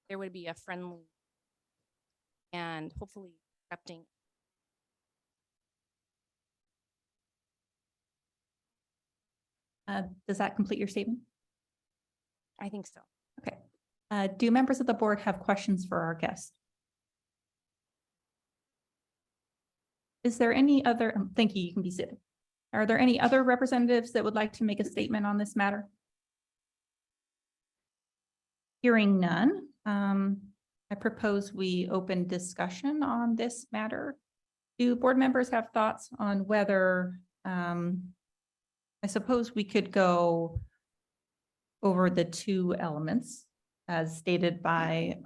there would be a friendly and hopefully accepting. Does that complete your statement? I think so. Okay. Do members of the board have questions for our guest? Is there any other, thank you, you can be seated. Are there any other representatives that would like to make a statement on this matter? Hearing none, I propose we open discussion on this matter. Do board members have thoughts on whether, I suppose we could go over the two elements as stated by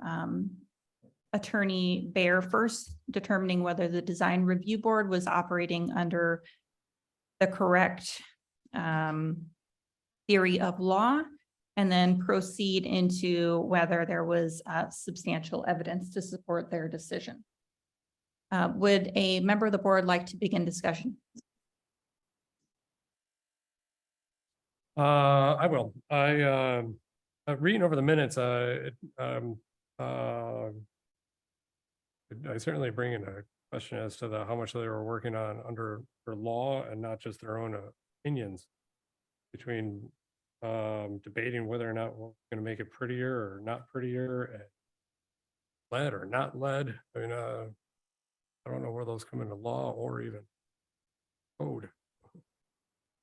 Attorney Baer, first determining whether the design review board was operating under the correct theory of law, and then proceed into whether there was substantial evidence to support their decision. Would a member of the board like to begin discussion? I will. Reading over the minutes, I certainly bring in a question as to how much they were working on under law and not just their own opinions, between debating whether or not we're going to make it prettier or not prettier, and lead or not lead. I mean, I don't know where those come into law or even code,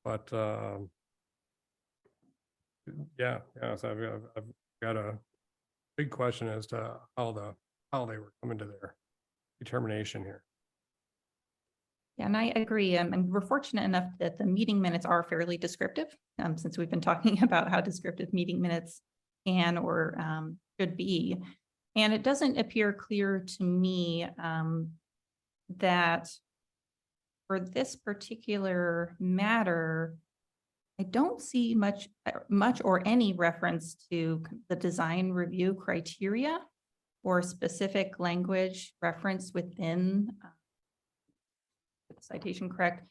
but yeah. So I've got a big question as to how they were coming to their determination here. Yeah, and I agree. And we're fortunate enough that the meeting minutes are fairly descriptive, since we've been talking about how descriptive meeting minutes can or should be. And it doesn't appear clear to me that for this particular matter, I don't see much or any reference to the design review criteria or specific language reference within citation correct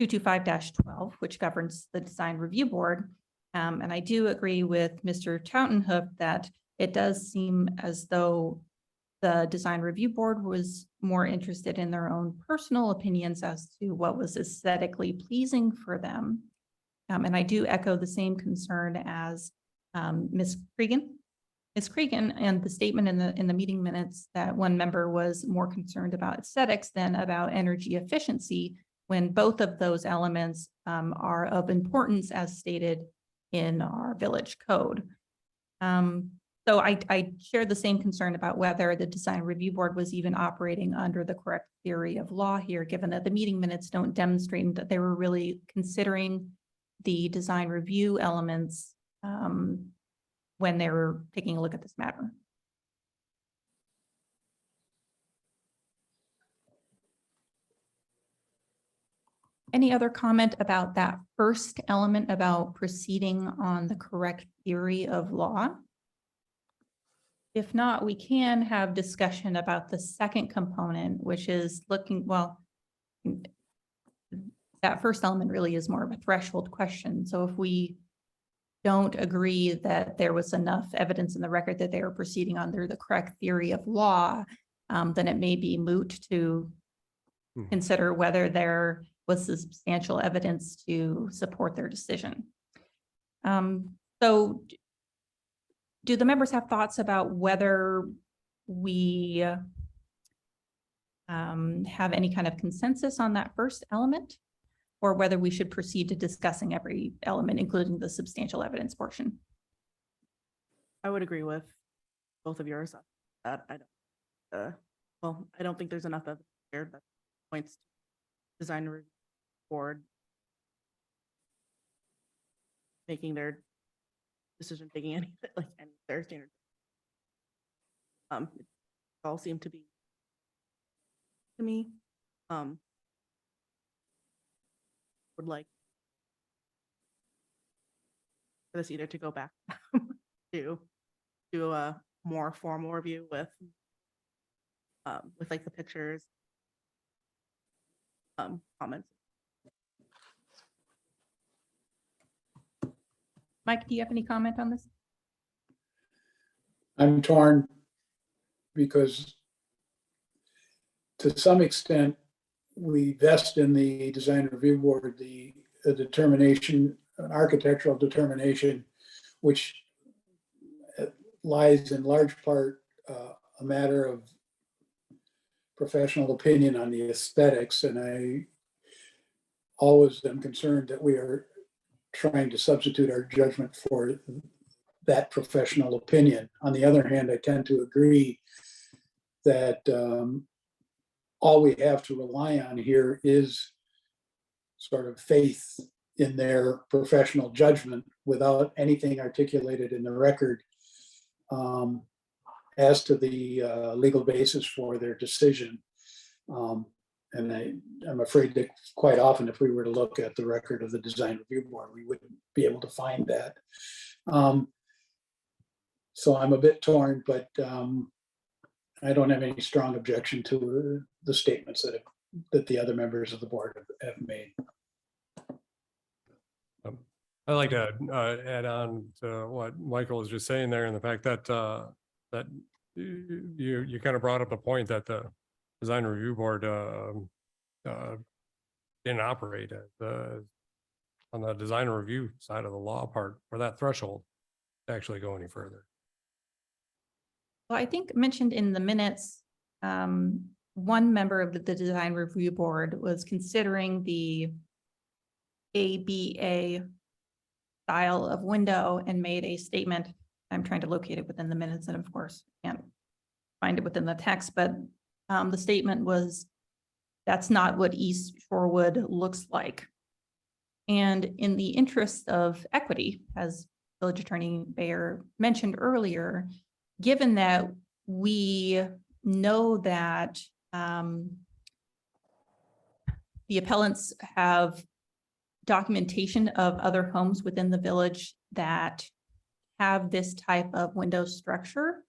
225-12, which governs the design review board. And I do agree with Mr. Tautenhoof that it does seem as though the design review board was more interested in their own personal opinions as to what was aesthetically pleasing for them. And I do echo the same concern as Ms. Cregan. Ms. Cregan, and the statement in the meeting minutes that one member was more concerned about aesthetics than about energy efficiency, when both of those elements are of importance as stated in our village code. So I share the same concern about whether the design review board was even operating under the correct theory of law here, given that the meeting minutes don't demonstrate that they were really considering the design review elements when they were taking a look at this matter. Any other comment about that first element about proceeding on the correct theory of law? If not, we can have discussion about the second component, which is looking, well, that first element really is more of a threshold question. So if we don't agree that there was enough evidence in the record that they were proceeding under the correct theory of law, then it may be moot to consider whether there was substantial evidence to support their decision. So do the members have thoughts about whether we have any kind of consensus on that first element, or whether we should proceed to discussing every element, including the substantial evidence portion? I would agree with both of yours. That I don't. Well, I don't think there's enough evidence here that points to design review board making their decision, taking any their standard. It all seem to be to me. Would like for this either to go back to do a more formal review with like the pictures, comments. Mike, do you have any comment on this? I'm torn because to some extent, we vest in the design review board the determination, an architectural determination, which lies in large part a matter of professional opinion on the aesthetics. And I always am concerned that we are trying to substitute our judgment for that professional opinion. On the other hand, I tend to agree that all we have to rely on here is sort of faith in their professional judgment without anything articulated in the record as to the legal basis for their decision. And I'm afraid that quite often, if we were to look at the record of the design review board, we wouldn't be able to find that. So I'm a bit torn, but I don't have any strong objection to the statements that the other members of the board have made. I'd like to add on to what Michael was just saying there, and the fact that that you kind of brought up a point that the design review board didn't operate on the design review side of the law part for that threshold to actually go any further. Well, I think mentioned in the minutes, one member of the design review board was considering the ABA style of window and made a statement. I'm trying to locate it within the minutes, and of course can't find it within the text, but the statement was, that's not what East Shorewood looks like. And in the interest of equity, as Village Attorney Bayer mentioned earlier, given that we know that the appellants have documentation of other homes within the village that have this type of window structure,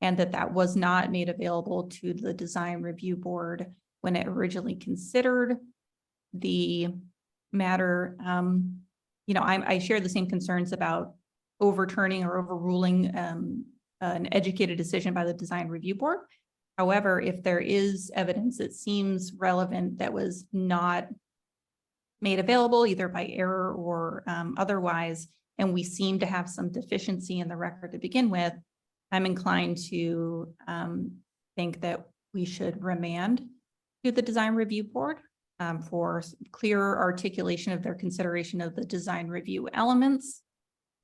and that was not made available to the design review board when it originally considered the matter. I share the same concerns about overturning or overruling an educated decision by the design review board. However, if there is evidence that seems relevant that was not made available either by error or otherwise, and we seem to have some deficiency in the record to begin with, I'm inclined to think that we should remand to the design review board for clearer articulation of their consideration of the design review elements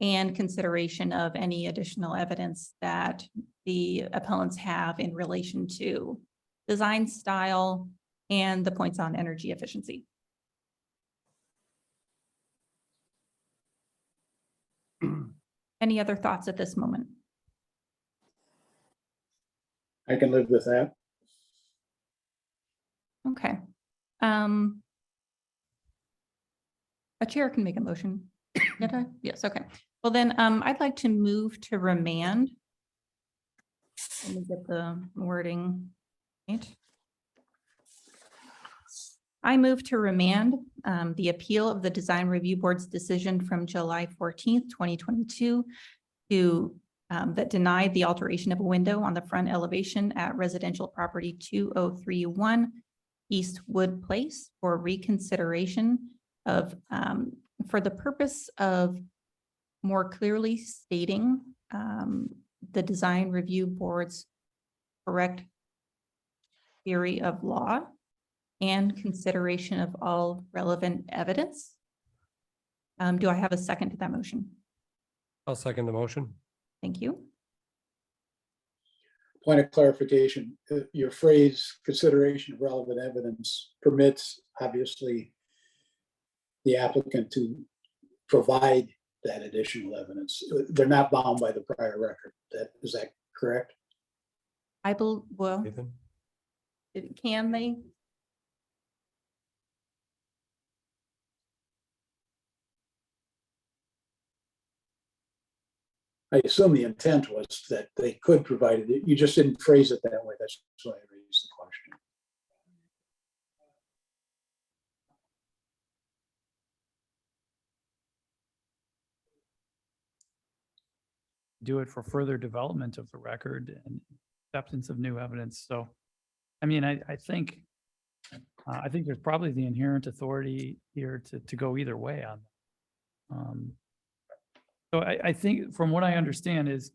and consideration of any additional evidence that the appellants have in relation to design style and the points on energy efficiency. Any other thoughts at this moment? I can live with that. Okay. A chair can make a motion. Did I? Yes, okay. Well, then I'd like to move to remand. Let me get the wording right. I move to remand the appeal of the design review board's decision from July 14th, 2022 to that denied the alteration of a window on the front elevation at residential property 2031 Eastwood Place for reconsideration of for the purpose of more clearly stating the design review board's correct theory of law and consideration of all relevant evidence. Do I have a second to that motion? I'll second the motion. Thank you. Point of clarification, your phrase consideration of relevant evidence permits, obviously, the applicant to provide that additional evidence. They're not bound by the prior record. Is that correct? Well, Nathan? can they? I assume the intent was that they could provide it. You just didn't phrase it that way. That's why I raised the question. Do it for further development of the record and acceptance of new evidence. So, I mean, I think there's probably the inherent authority here to go either way on that. So I think from what I understand is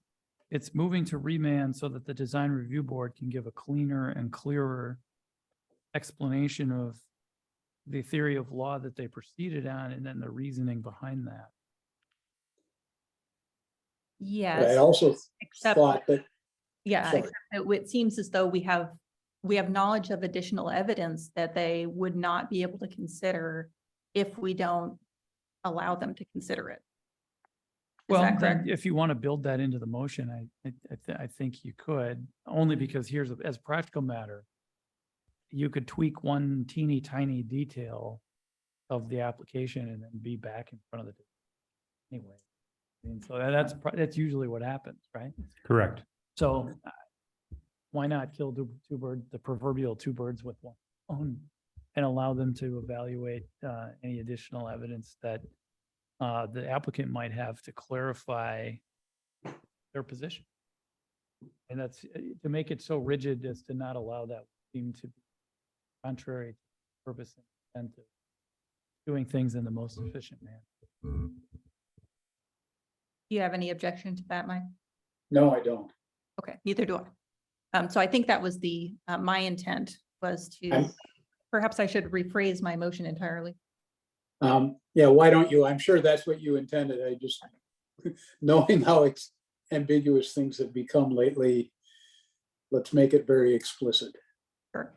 it's moving to remand so that the design review board can give a cleaner and clearer explanation of the theory of law that they proceeded on and then the reasoning behind that. But I Yes, also except, thought that, yeah, sorry. except it seems as though we have knowledge of additional evidence that they would not be able to consider if we don't allow them to consider it. Is Well, that then correct? if you want to build that into the motion, I think you could, only because here's, as a practical matter, you could tweak one teeny tiny detail of the application and then be back in front of the, anyway. I mean, so that's usually what happens, right? Correct. So why not kill the proverbial two birds with one stone and allow them to evaluate any additional evidence that the applicant might have to clarify their position. And that's to make it so rigid as to not allow that seem to be contrary to purpose and intent of doing things in the most efficient manner. Do you have any objection to that, Mike? No, I don't. Okay, neither do I. So I think that was my intent was to, I'm- perhaps I should rephrase my motion entirely. Yeah, why don't you? I'm sure that's what you intended. I just, knowing how ambiguous things have become lately, let's make it very explicit. Sure.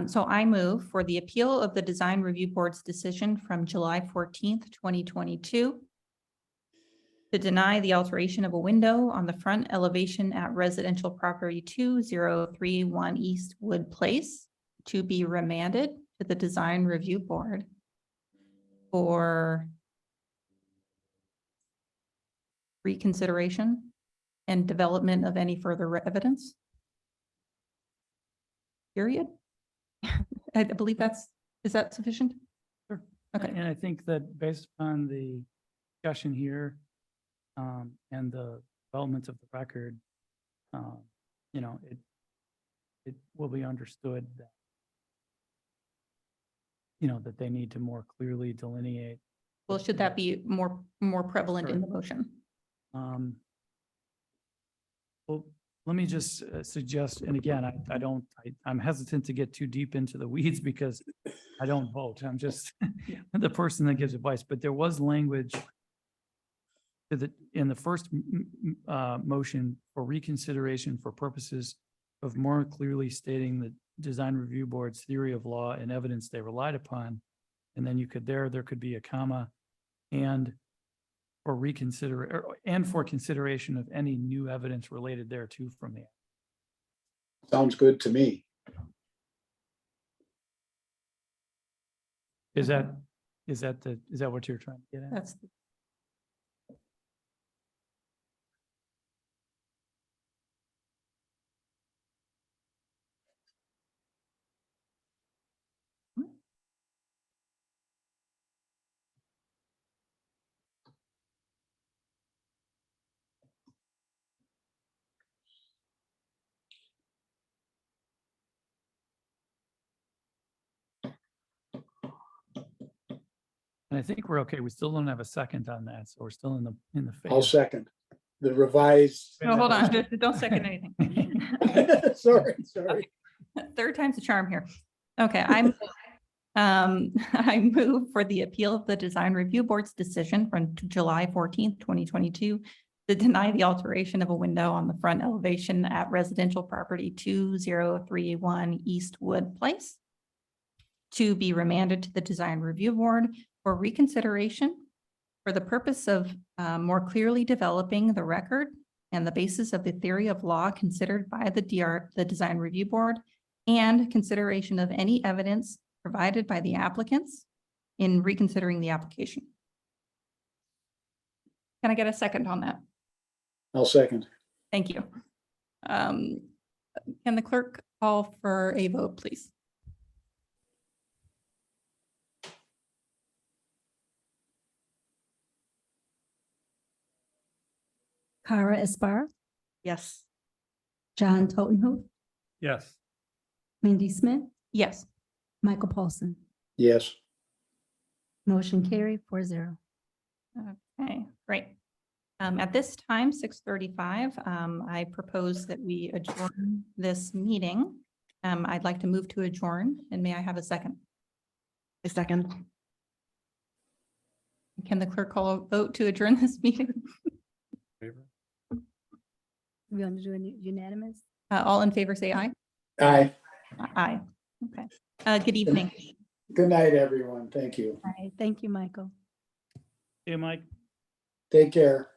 So I move for the appeal of the Design Review Board's decision from July 14th, 2022 to deny the alteration of a window on the front elevation at residential property 2031 East Wood Place to be remanded to the Design Review Board for reconsideration and development of any further evidence. Period. I believe is that sufficient? Sure. Okay. And I think that based on the discussion here and the developments of the record, you know, it will be understood that, you know, that they need to more clearly delineate. Well, should that be more prevalent in the motion? Well, let me just suggest, and again, I'm hesitant to get too deep into the weeds because I don't vote. I'm just the person that gives advice, but there was language in the first motion for reconsideration for purposes of more clearly stating the Design Review Board's theory of law and evidence they relied upon. And then there could be a comma and for for consideration of any new evidence related thereto from the. Sounds good to me. Is that what you're trying to get at? That's And I think we're okay. We still don't have a second on that, so we're still in the phase. I'll second the revised. no, hold on, don't second anything. Sorry. Third time's a charm here. Okay, I move for the appeal of the Design Review Board's decision from July 14th, 2022 to deny the alteration of a window on the front elevation at residential property 2031 East Wood Place to be remanded to the Design Review Board for reconsideration for the purpose of more clearly developing the record and the basis of the theory of law considered by the Design Review Board and consideration of any evidence provided by the applicants in reconsidering the application. Can I get a second on that? I'll second. Thank you. Can the clerk call for a vote, please? Kara Esparra, Yes. John Totenhook, Yes. Mindy Smith, Yes. Michael Paulson. Yes. Motion carried 4-0. Okay, great. At this time, 6:35, I propose that we adjourn this meeting. I'd like to move to adjourn, and may I have a second? A second. Can the clerk call a vote to adjourn this meeting? Favor? We want to do a unanimous? All in favor, say aye. Aye. Aye. Okay. Good evening. Good night, everyone. Thank you. All right, thank you, Michael. Hey, Mike. Take care.